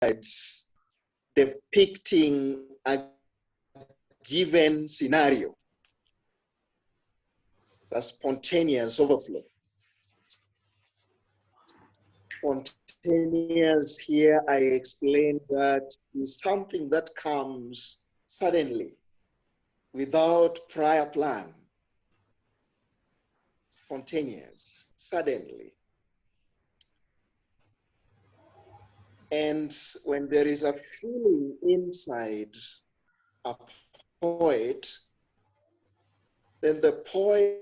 words depicting a given scenario, a spontaneous overflow. Spontaneous here, I explained that is something that comes suddenly, without prior plan. Spontaneous, suddenly. And when there is a feeling inside a poet, then the poet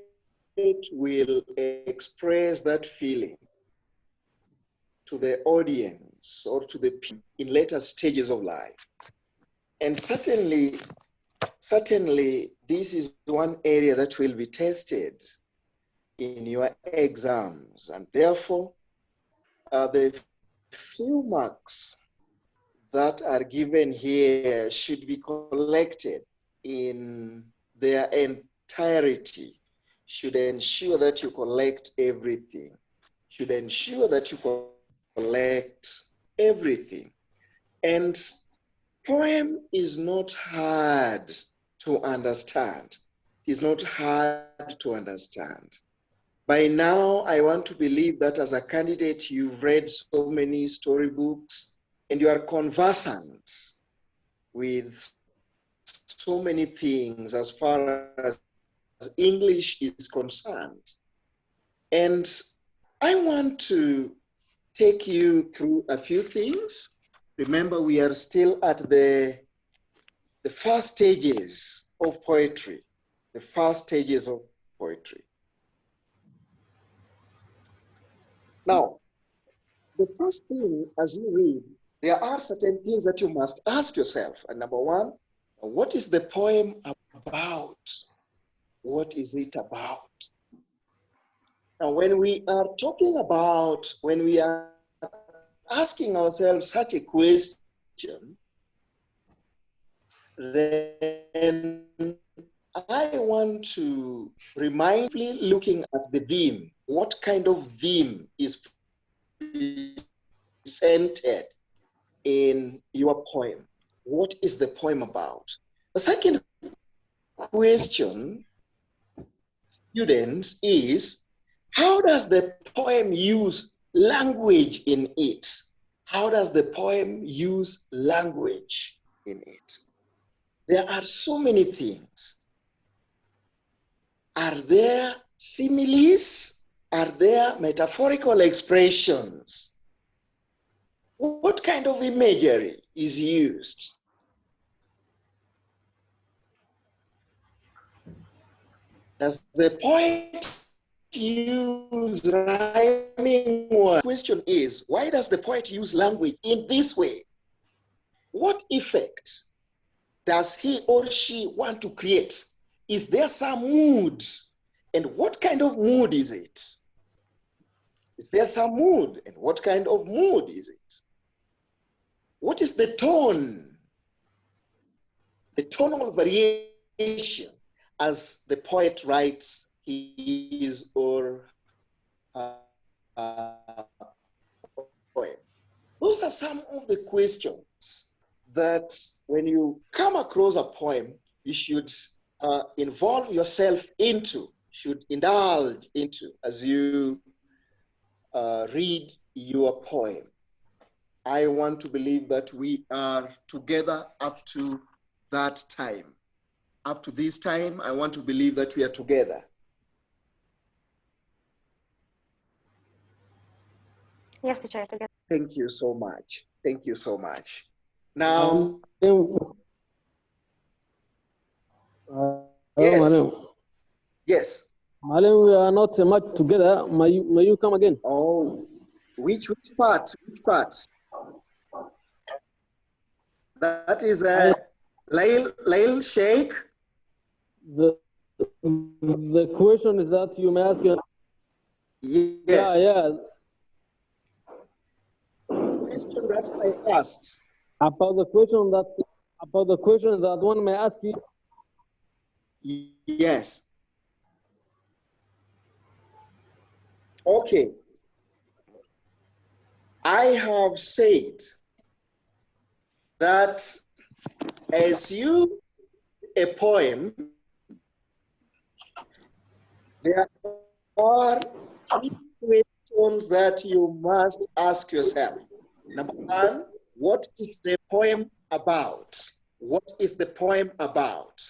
will express that feeling to the audience or to the people in later stages of life. And certainly, this is one area that will be tested in your exams. And therefore, the few marks that are given here should be collected in their entirety, should ensure that you collect everything, should ensure that you collect everything. And poem is not hard to understand. It's not hard to understand. By now, I want to believe that as a candidate, you've read so many storybooks and you are conversant with so many things as far as English is concerned. And I want to take you through a few things. Remember, we are still at the first stages of poetry, the first stages of poetry. Now, the first thing as you read, there are certain things that you must ask yourself. And number one, what is the poem about? What is it about? Now, when we are talking about, when we are asking ourselves such a question, then I want to remind you, looking at the theme, what kind of theme is presented in your poem? What is the poem about? The second question, students, is how does the poem use language in it? How does the poem use language in it? There are so many things. Are there similes? Are there metaphorical expressions? What kind of imagery is used? Does the poet use rhyming words? The question is, why does the poet use language in this way? What effect does he or she want to create? Is there some mood? And what kind of mood is it? Is there some mood? And what kind of mood is it? What is the tone? The tonal variation as the poet writes his or her poem. Those are some of the questions that when you come across a poem, you should involve yourself into, should indulge into as you read your poem. I want to believe that we are together up to that time. Up to this time, I want to believe that we are together. Yes, teacher, together. Thank you so much. Thank you so much. Now, yes. Yes. Malam, we are not much together. May you come again? Oh, which part? Which part? That is a Lail Sheikh. The question is that you may ask. Yes. Yeah. Question that I asked. About the question that one may ask you. Yes. Okay. I have said that as you a poem, there are three questions that you must ask yourself. Number one, what is the poem about? What is the poem about?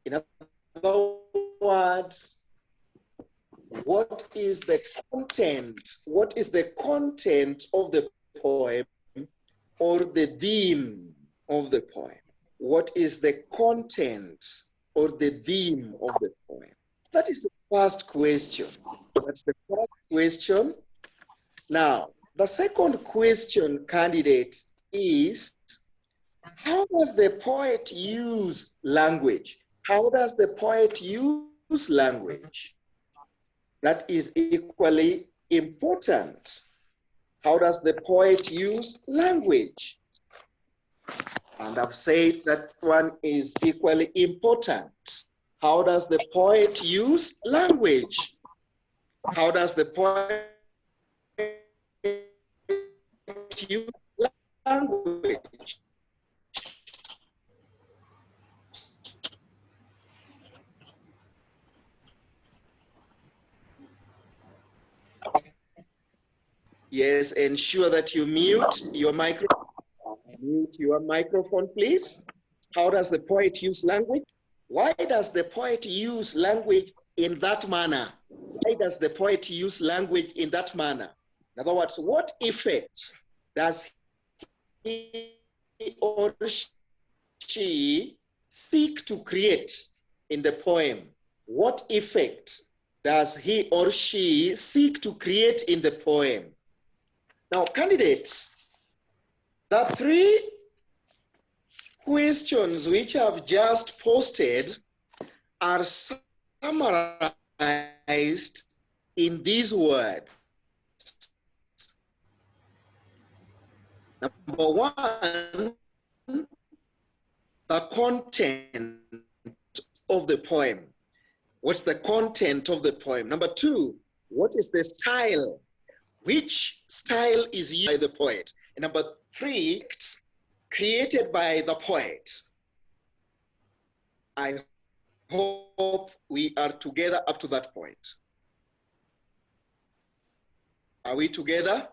In other words, what is the content? What is the content of the poem or the theme of the poem? What is the content or the theme of the poem? That is the first question. That's the first question. Now, the second question, candidate, is how does the poet use language? How does the poet use language? That is equally important. How does the poet use language? And I've said that one is equally important. How does the poet use language? How does the poet use language? Yes, ensure that you mute your microphone. Mute your microphone, please. How does the poet use language? Why does the poet use language in that manner? Why does the poet use language in that manner? In other words, what effect does he or she seek to create in the poem? What effect does he or she seek to create in the poem? Now, candidates, the three questions which I've just posted are summarized in these words. Number one, the content of the poem. What's the content of the poem? Number two, what is the style? Which style is used by the poet? And number three, created by the poet. I hope we are together up to that point. Are we together?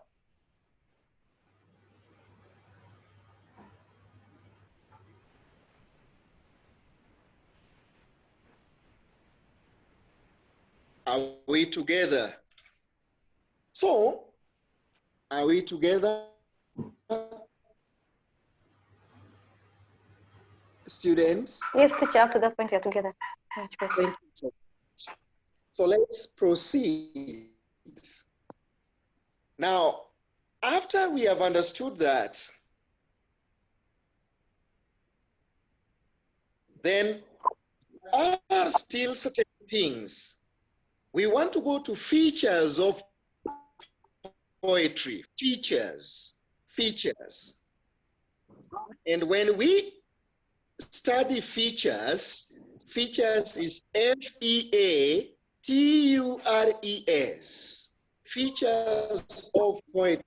Are we together? So, are we together? Students? Yes, teacher, up to that point, we are together. Much better. Thank you so much. So let's proceed. Now, after we have understood that, then there are still certain things. We want to go to features of poetry, features. And when we study features, features is F-E-A-T-U-R-E-S, features of poetry.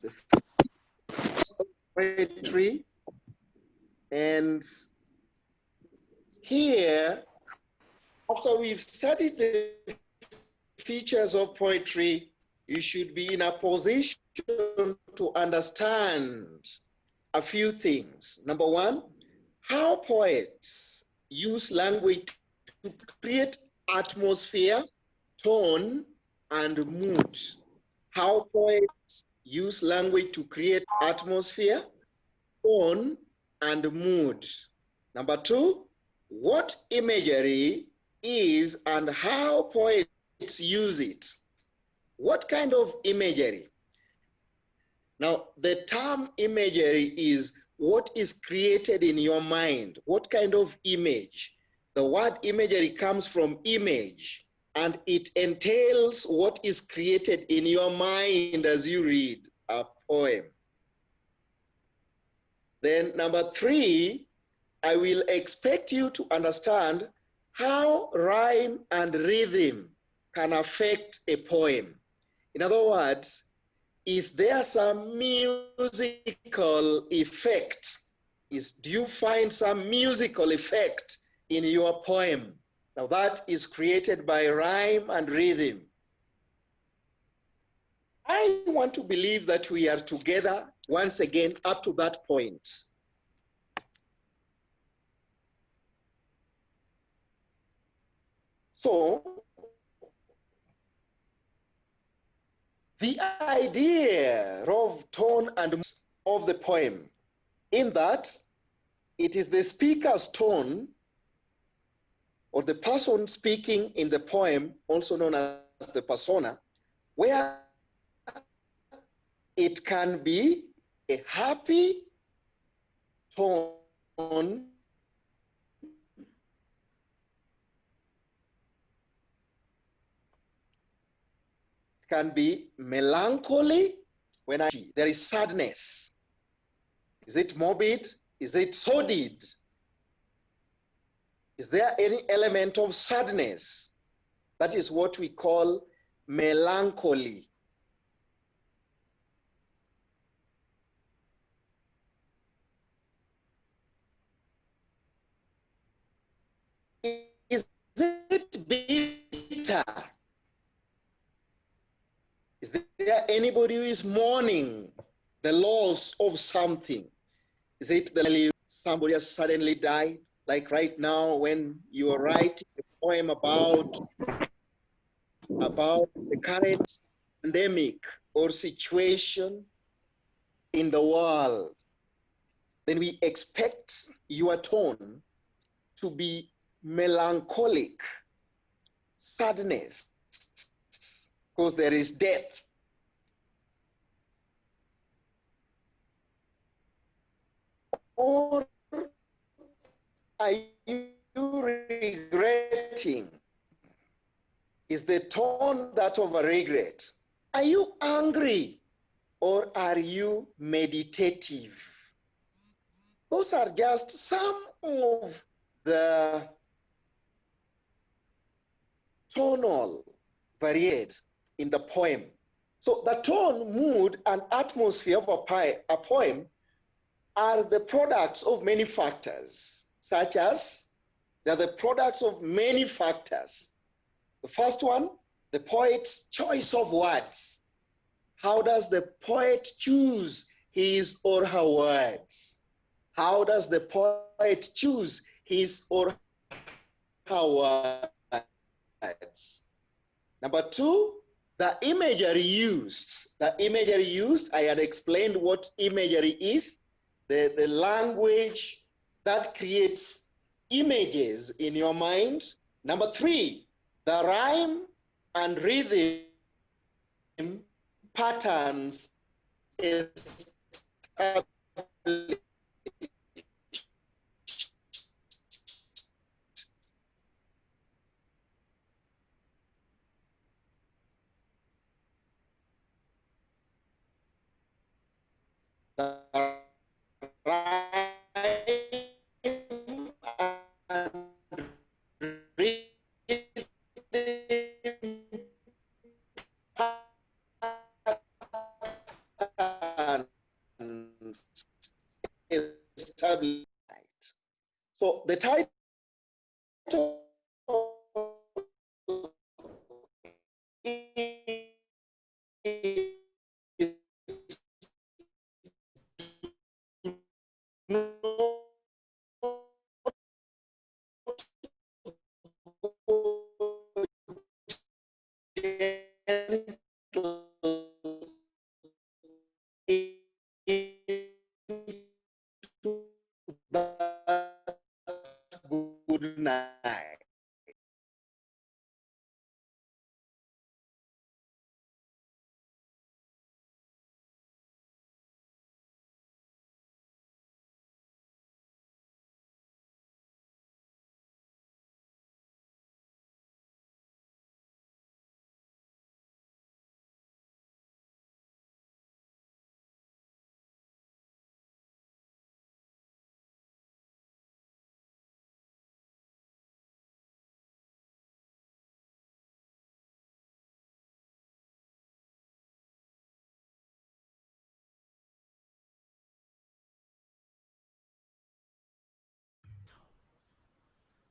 The features of poetry, and here, after we've studied the features of poetry, you should be in a position to understand a few things. Number one, how poets use language to create atmosphere, tone, and mood. How poets use language to create atmosphere, tone, and mood. Number two, what imagery is and how poets use it. What kind of imagery? Now, the term imagery is what is created in your mind. What kind of image? The word imagery comes from image, and it entails what is created in your mind as you read a poem. Then number 3, I will expect you to understand how rhyme and rhythm can affect a poem. In other words, is there some musical effect? Do you find some musical effect in your poem? Now that is created by rhyme and rhythm. I want to believe that we are together once again up to that point. So, the idea of tone and of the poem, in that it is the speaker's tone or the person speaking in the poem, also known as the persona, where it can be a happy tone, can be melancholy. When there is sadness, is it morbid? Is it sordid? Is there any element of sadness? That is what we call melancholy. Is it bitter? Is there anybody who is mourning the loss of something? Is it somebody has suddenly died? Like right now when you are writing a poem about the current pandemic or situation in the world, then we expect your tone to be melancholic, sadness, because there is death. Or are you regretting? Is the tone that of a regret? Are you angry or are you meditative? Those are just some of the tonal varied in the poem. So the tone, mood, and atmosphere of a poem are the products of many factors, such as they're the products of many factors. The first one, the poet's choice of words. How does the poet choose his or her words? How does the poet choose his or her words? Number 2, the imagery used. The imagery used, I had explained what imagery is, the language that creates images in your mind. Number 3, the rhyme and rhythm patterns established. The rhyme and rhythm patterns established. So the title is good night.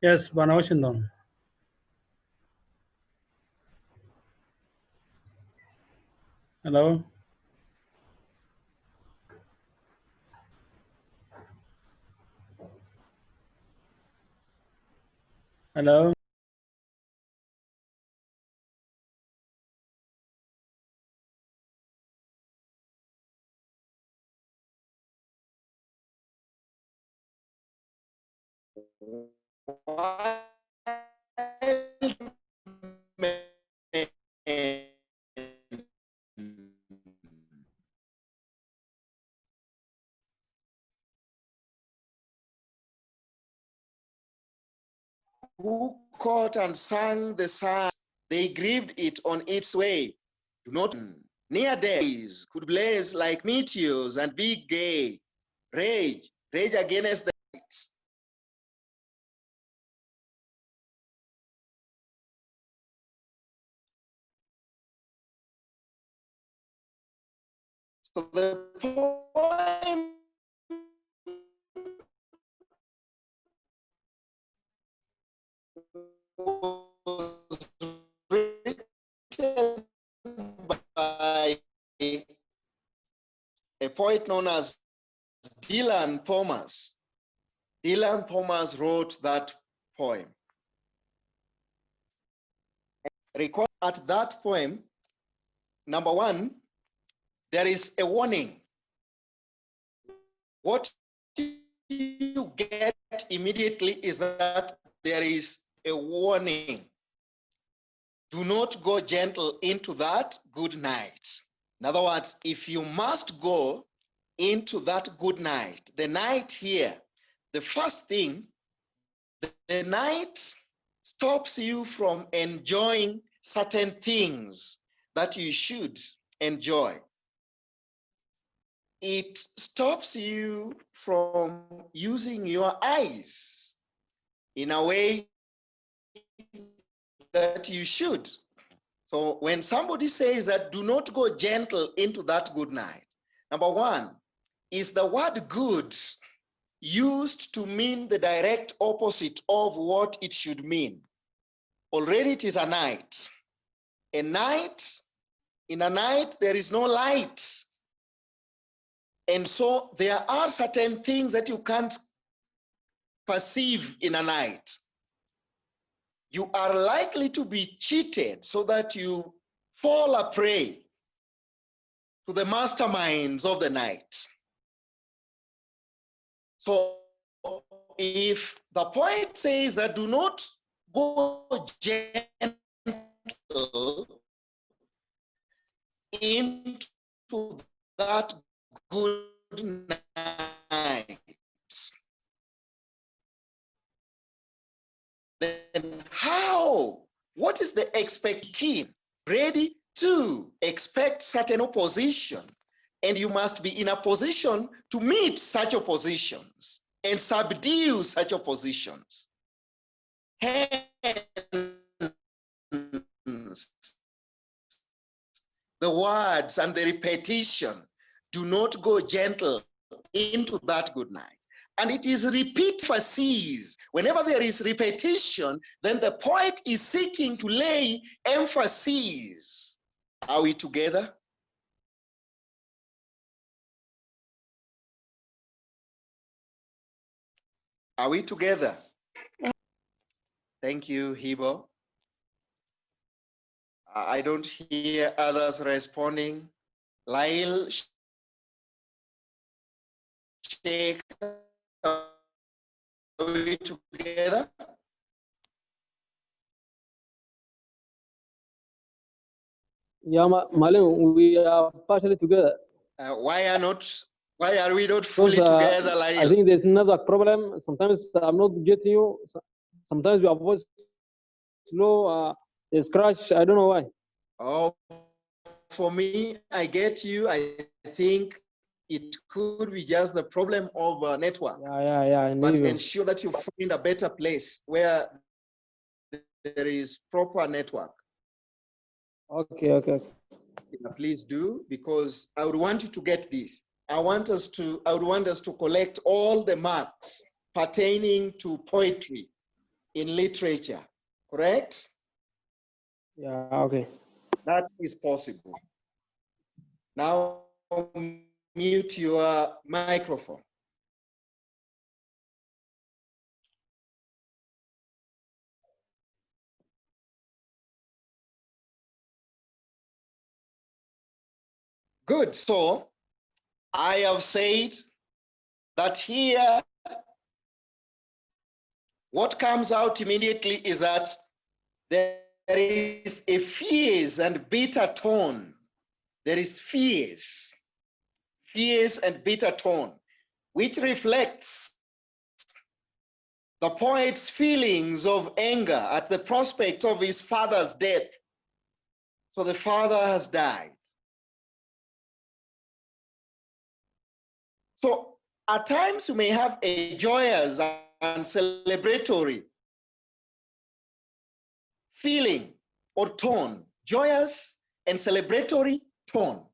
Yes, Bana Washington. Hello. Hello. Who caught and sang the psalm, they grieved it on its way. Do not near days could blaze like meteors and be gay. Rage against the lights. So the poem was written by a poet known as Dylan Thomas. Dylan Thomas wrote that poem. Record at that poem, number one, there is a warning. What you get immediately is that there is a warning. Do not go gentle into that good night. In other words, if you must go into that good night, the night here, the first thing, the night stops you from enjoying certain things that you should enjoy. It stops you from using your eyes in a way that you should. So when somebody says that do not go gentle into that good night, number one, is the word good used to mean the direct opposite of what it should mean. Already it is a night. A night, in a night, there is no light. And so there are certain things that you can't perceive in a night. You are likely to be cheated so that you fall a prey to the masterminds of the night. So if the poet says that do not go gentle into that good night, then how? What is the expectation? Ready to expect certain opposition, and you must be in a position to meet such oppositions and subdue such oppositions. Hence, the words and the repetition, do not go gentle into that good night. And it is repeat emphasis. Whenever there is repetition, then the poet is seeking to lay emphasis. Are we together? Are we together? Thank you, Hibo. I don't hear others responding. Lail, Sheikh, are we together? Yeah, Malim, we are partially together. Why are we not fully Because, together, Lail? I think there's another problem. Sometimes I'm not getting you. Sometimes your voice slow. There's crash. I don't know why. Oh, for me, I get you. I think it could be just the problem of network. Yeah. But ensure that you find a better place where there is proper network. Okay. Please do, because I would want you to get this. I would want us to collect all the marks pertaining to poetry. in literature, correct? Yeah, okay. That is possible. Now mute your microphone. Good, so I have said that here, what comes out immediately is that there is a fierce and bitter tone. There is fierce and bitter tone, which reflects the poet's feelings of anger at the prospect of his father's death. So the father has died. So at times you may have a joyous and celebratory feeling or tone, joyous and celebratory tone.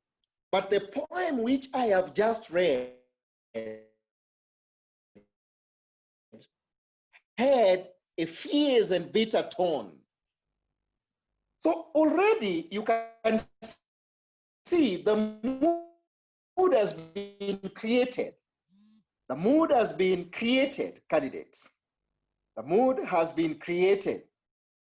But the poem which I have just read had a fierce and bitter tone. So already you can see the mood has been created. The mood has been created, candidates. The mood has been created.